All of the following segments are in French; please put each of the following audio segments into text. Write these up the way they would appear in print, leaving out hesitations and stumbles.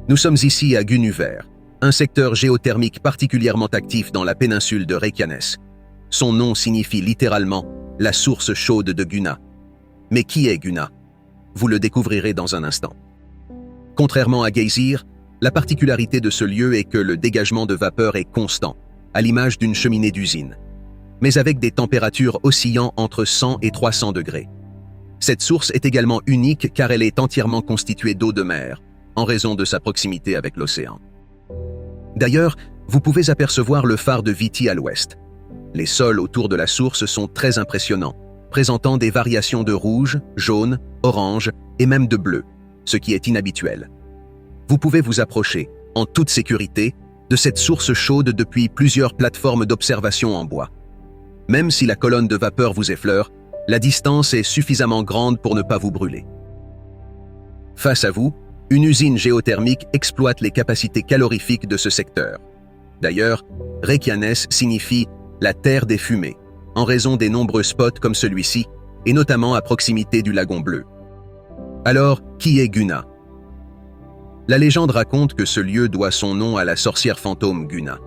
Nous sommes ici à Gunuver, un secteur géothermique particulièrement actif dans la péninsule de Reykjanes. Son nom signifie littéralement « la source chaude de Guna ». Mais qui est Guna? Vous le découvrirez dans un instant. Contrairement à Geysir, la particularité de ce lieu est que le dégagement de vapeur est constant, à l'image d'une cheminée d'usine, mais avec des températures oscillant entre 100 et 300 degrés. Cette source est également unique car elle est entièrement constituée d'eau de mer, en raison de sa proximité avec l'océan. D'ailleurs, vous pouvez apercevoir le phare de Viti à l'ouest. Les sols autour de la source sont très impressionnants, présentant des variations de rouge, jaune, orange et même de bleu, ce qui est inhabituel. Vous pouvez vous approcher, en toute sécurité, de cette source chaude depuis plusieurs plateformes d'observation en bois. Même si la colonne de vapeur vous effleure, la distance est suffisamment grande pour ne pas vous brûler. Face à vous, une usine géothermique exploite les capacités calorifiques de ce secteur. D'ailleurs, Reykjanes signifie « la terre des fumées », en raison des nombreux spots comme celui-ci, et notamment à proximité du lagon bleu. Alors, qui est Guna? La légende raconte que ce lieu doit son nom à la sorcière fantôme Guna.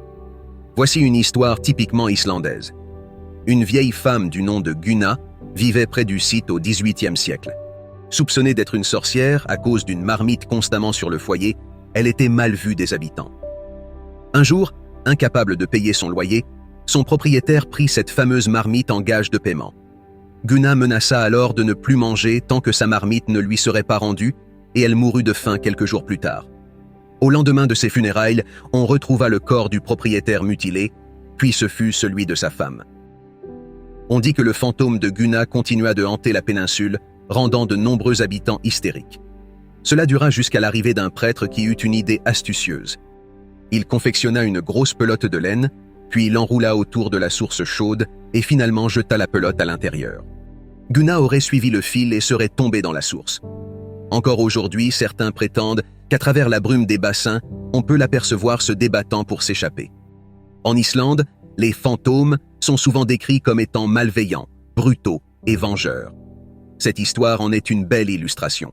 Voici une histoire typiquement islandaise. Une vieille femme du nom de Guna vivait près du site au XVIIIe siècle. Soupçonnée d'être une sorcière à cause d'une marmite constamment sur le foyer, elle était mal vue des habitants. Un jour, incapable de payer son loyer, son propriétaire prit cette fameuse marmite en gage de paiement. Guna menaça alors de ne plus manger tant que sa marmite ne lui serait pas rendue, et elle mourut de faim quelques jours plus tard. Au lendemain de ses funérailles, on retrouva le corps du propriétaire mutilé, puis ce fut celui de sa femme. On dit que le fantôme de Guna continua de hanter la péninsule, rendant de nombreux habitants hystériques. Cela dura jusqu'à l'arrivée d'un prêtre qui eut une idée astucieuse. Il confectionna une grosse pelote de laine, puis l'enroula autour de la source chaude et finalement jeta la pelote à l'intérieur. Guna aurait suivi le fil et serait tombé dans la source. Encore aujourd'hui, certains prétendent qu'à travers la brume des bassins, on peut l'apercevoir se débattant pour s'échapper. En Islande, les fantômes sont souvent décrits comme étant malveillants, brutaux et vengeurs. Cette histoire en est une belle illustration.